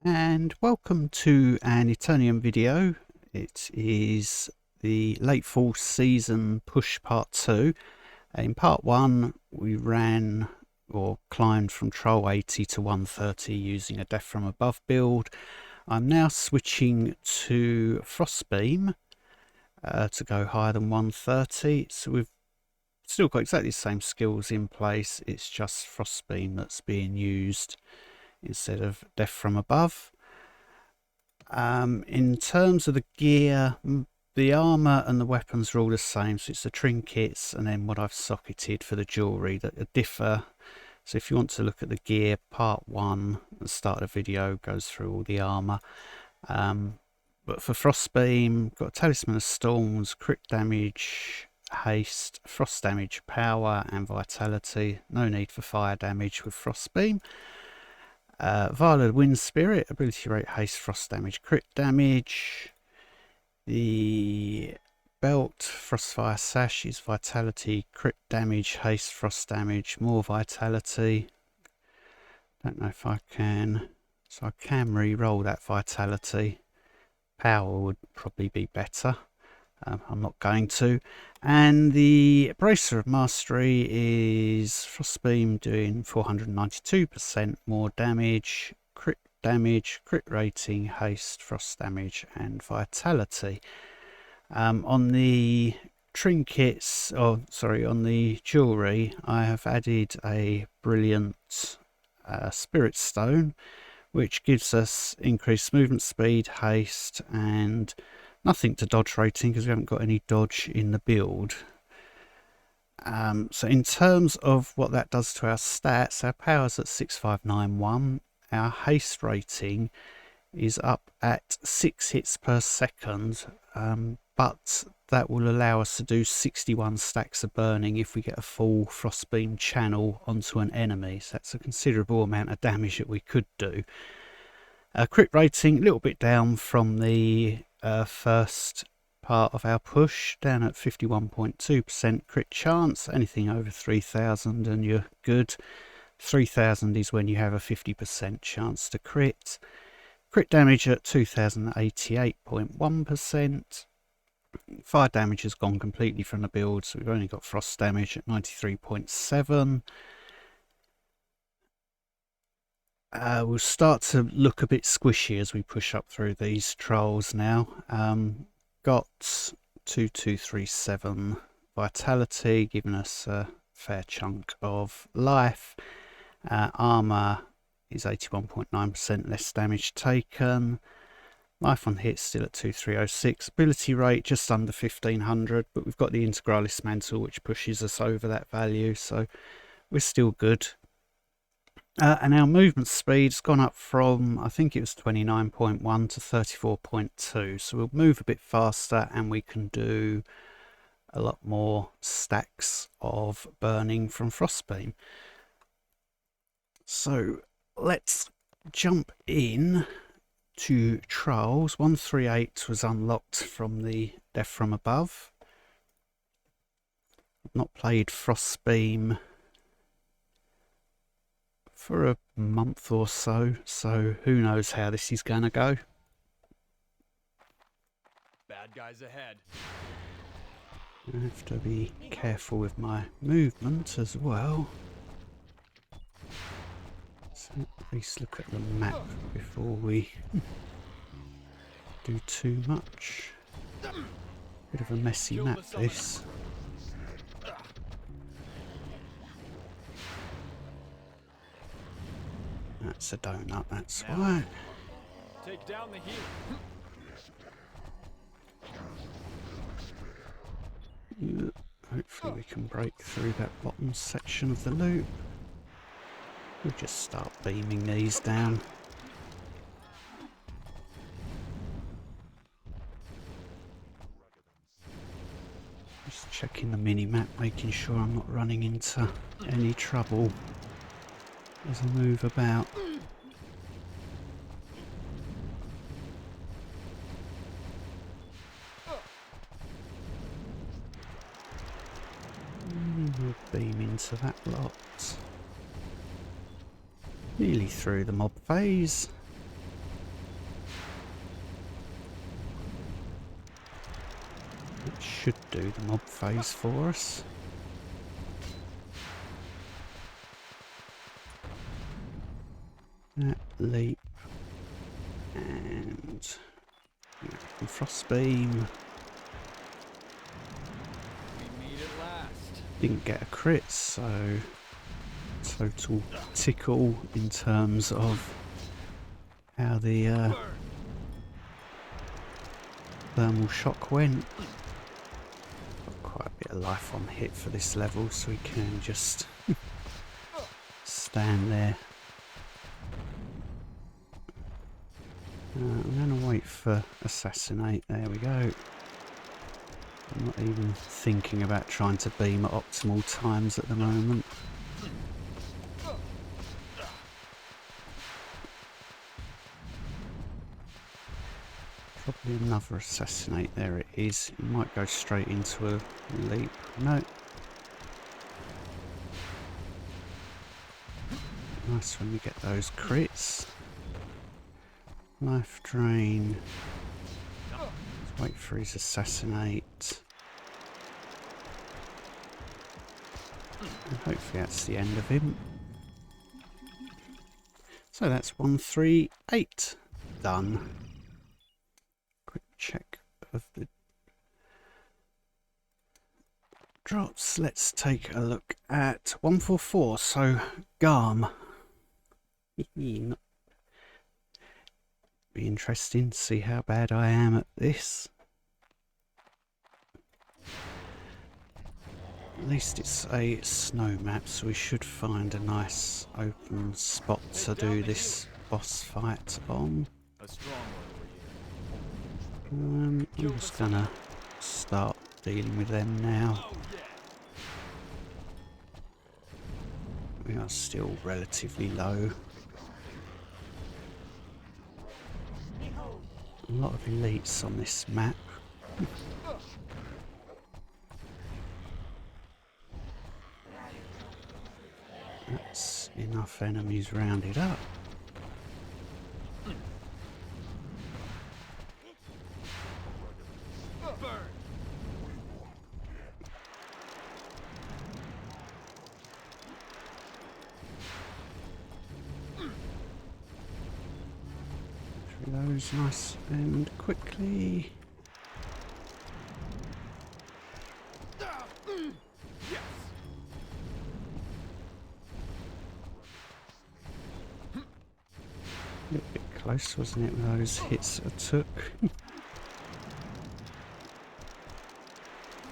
And welcome to an Eternium video. It is the late fall season push part 2. In part 1 we ran or climbed from Troll 80 to 130 using a Death from Above build. I'm now switching to Frostbeam to go higher than 130. So we've still got exactly the same skills in place, it's just Frostbeam that's being used instead of Death from Above. In terms of the gear, the armour and the weapons are all the same, so it's the trinkets and then what I've socketed for the jewellery that differ. So if you want to look at the gear, part 1 at the start of the video goes through all the armour. But for Frostbeam, got Talisman of Storms, crit damage, haste, frost damage, power and vitality. No need for fire damage with Frostbeam. Violet Wind Spirit, ability rate, haste, frost damage, crit damage. The belt, Frostfire Sash, is vitality, crit damage, haste, frost damage, more vitality. Don't know if I can. So I can re-roll that vitality. Power would probably be better. I'm not going to. And the Bracer of Mastery is Frostbeam doing 492% more damage, crit rating, haste, frost damage and vitality. On the trinkets, on the jewellery, I have added a brilliant Spiritstone, which gives us increased movement speed, haste and nothing to dodge rating because we haven't got any dodge in the build. So in terms of what that does to our stats, our power's at 6591, our haste rating is up at 6 hits per second, but that will allow us to do 61 stacks of burning if we get a full Frostbeam channel onto an enemy. So that's a considerable amount of damage that we could do. Crit rating a little bit down from the first part of our push, down at 51.2% crit chance. Anything over 3000 and you're good. 3000 is when you have a 50% chance to crit. Crit damage at 2088.1%. Fire damage has gone completely from the build, so we've only got frost damage at 93.7. We'll start to look a bit squishy as we push up through these trolls now. Got 2237 vitality, giving us a fair chunk of life. Armour is 81.9% less damage taken. Life on hit still at 2306. Ability rate just under 1500, but we've got the Integralis Mantle which pushes us over that value, so we're still good. And our movement speed's gone up from, I think it was 29.1 to 34.2. So we'll move a bit faster and we can do a lot more stacks of burning from Frostbeam. So let's jump in to Trolls. 138 was unlocked from the Death from Above. I've not played Frostbeam for a month or so, so who knows how this is gonna go. Bad guys ahead. I have to be careful with my movement as well. So at least look at the map before we do too much. Bit of a messy map this. That's a donut, that's why. Take down the heat. Hopefully we can break through that bottom section of the loop. We'll just start beaming these down. Just checking the mini-map, making sure I'm not running into any trouble as I move about. We'll beam into that lot. Nearly through the mob phase. should do the mob phase for us. That leap and Frostbeam. We made it last. Didn't get a crit, so total tickle in terms of how the thermal shock went. Got quite a bit of life on hit for this level, so we can just stand there. I'm going to wait for Assassinate. There we go. I'm not even thinking about trying to beam at optimal times at the moment. Probably another Assassinate. There it is. It might go straight into a leap. No. Nice when we get those crits. Life drain. Let's wait for his Assassinate. And hopefully that's the end of him. So that's 138 done. Quick check of the drops. Let's take a look at 144. So Garm. Not be interesting to see how bad I am at this. At least it's a snow map, so we should find a nice open spot to do this boss fight on. A strong one for you. I'm just gonna start dealing with them now. Oh yeah. We are still relatively low. A lot of elites on this map. That's enough enemies rounded up. Those nice and quickly. Yes. A little bit close, wasn't it, with those hits I took?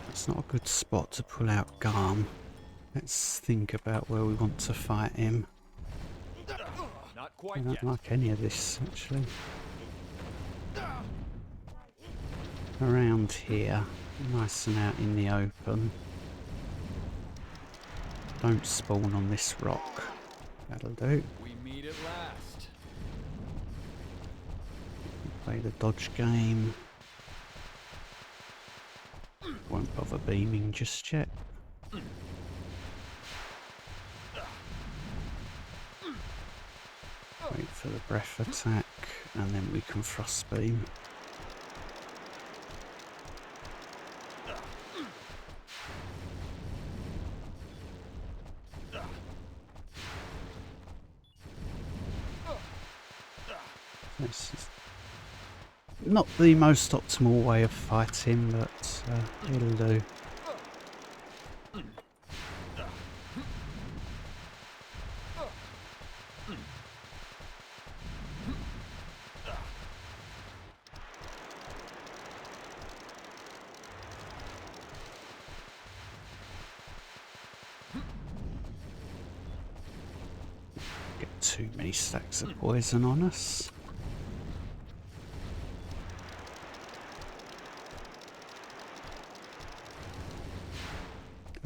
It's not a good spot to pull out Garm. Let's think about where we want to fight him. Not I quite don't yet. like any of this, actually. Around here, nice and out in the open. Don't spawn on this rock. That'll do. We made it last. Play the dodge game. Won't bother beaming just yet. Wait for the breath attack, and then we can Frostbeam. This is not the most optimal way of fighting, but it'll do. Get too many stacks of poison on us.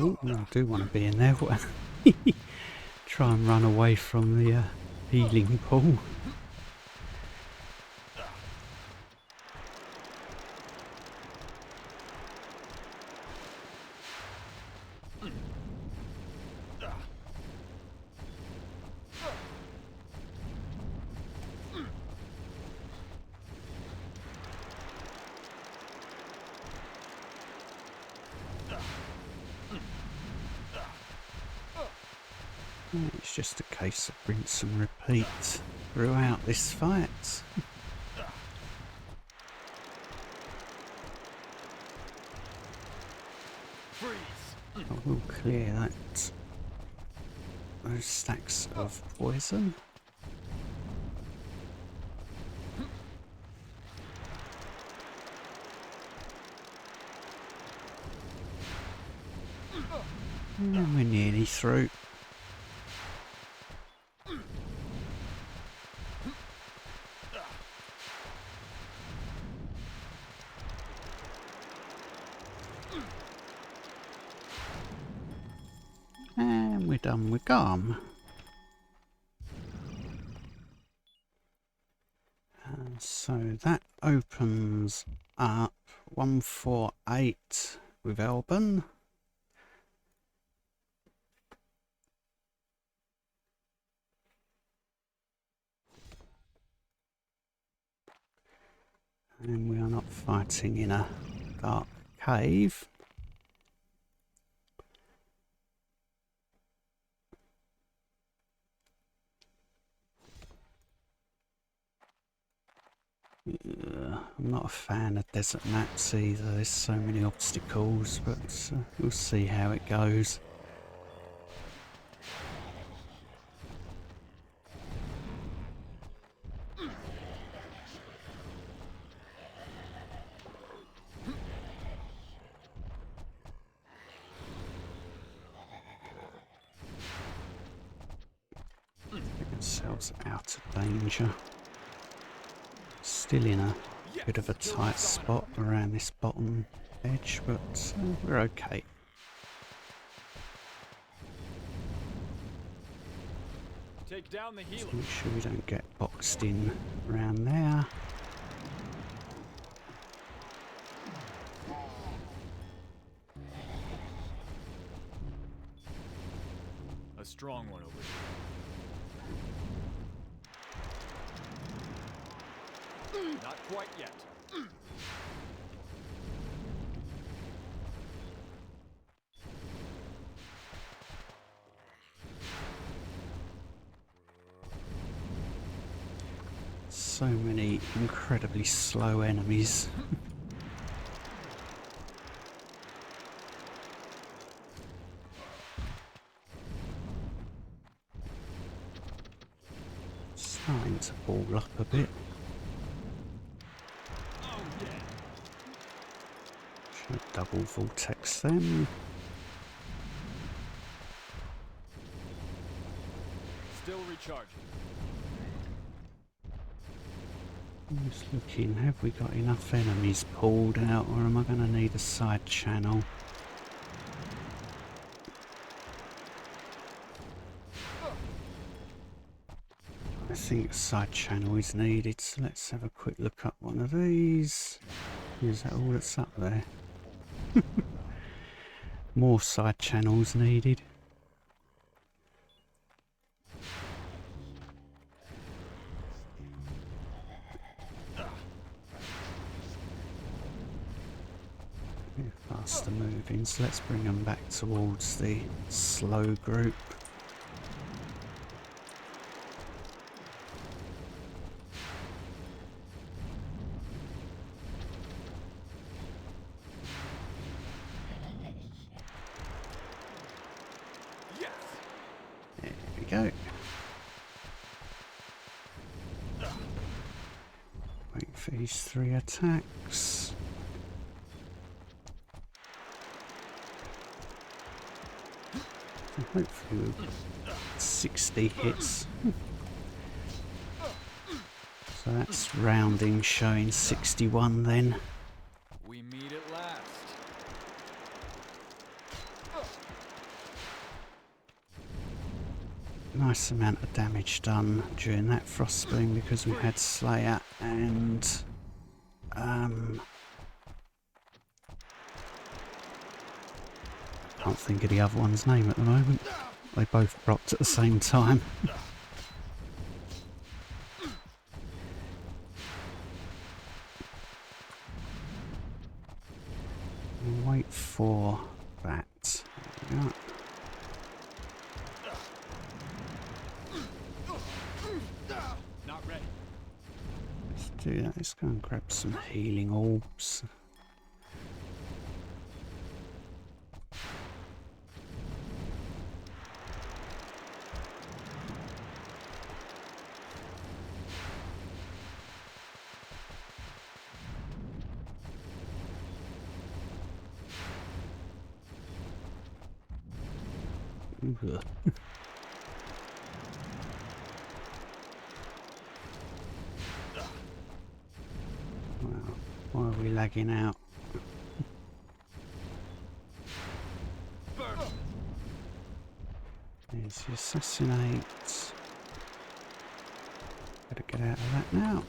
Oh, I do want to be in there. Try and run away from the healing pool. It's just a case of rinse and repeat throughout this fight. Freeze. I will clear that. Those stacks of poison. And we're nearly through. And we're done with Garm. And so that opens up 148 with Elban. And we are not fighting in a dark cave. I'm not a fan of desert maps either, there's so many obstacles, but we'll see how it goes. Get ourselves out of danger. Still in a bit of a tight spot around this bottom edge, but we're okay. Take down the healer. Make sure we don't get boxed in around there. A strong one over here. Not quite yet. So many incredibly slow enemies. Starting to ball up a bit. Should double vortex them. Still recharging. Just looking, have we got enough enemies pulled out, or am I going to need a side channel? I think a side channel is needed, so let's have a quick look at one of these. Is that all that's up there? More side channels needed. Faster moving, so let's bring them back towards the slow group. Yes. There we go. Wait for these 3 attacks. Hopefully we'll get 60 hits. So that's rounding, showing 61 then. We meet at last. Nice amount of damage done during that Frostbeam because we had Slayer and can't think of the other one's name at the moment. They both dropped at the same time. We'll wait for that. There we go. Not ready. Let's do that. Let's go and grab some healing orbs. Ugh. Wow, why are we lagging out? There's the assassinate. Better get out of that now.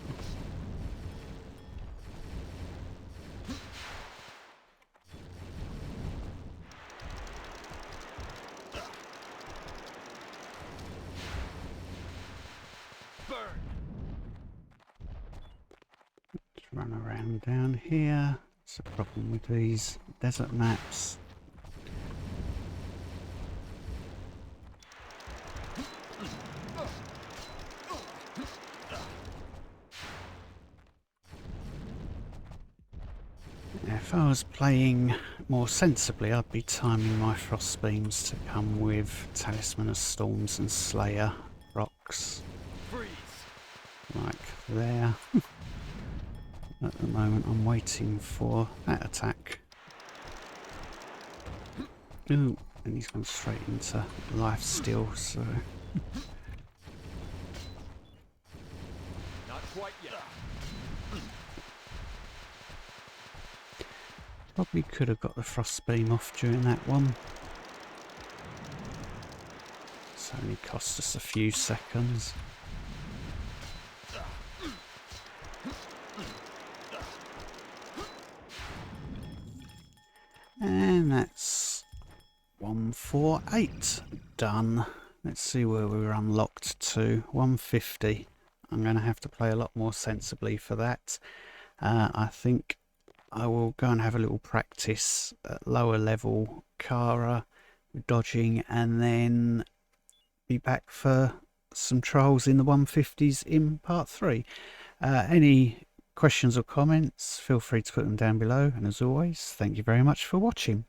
Run around down here. It's a problem with these desert maps. Yeah, if I was playing more sensibly, I'd be timing my Frostbeams to come with Talisman of Storms and Slayer rocks. Freeze. Like there. At the moment I'm waiting for that attack. Ooh, and he's gone straight into life steal, so... Not quite yet. Probably could have got the Frostbeam off during that one. It's only cost us a few seconds. And that's 148 done. Let's see where we were unlocked to. 150. I'm going to have to play a lot more sensibly for that. I think I will go and have a little practice at lower level Kara dodging, and then be back for some trials in the 150s in part 3. Any questions or comments, feel free to put them down below, and as always, thank you very much for watching.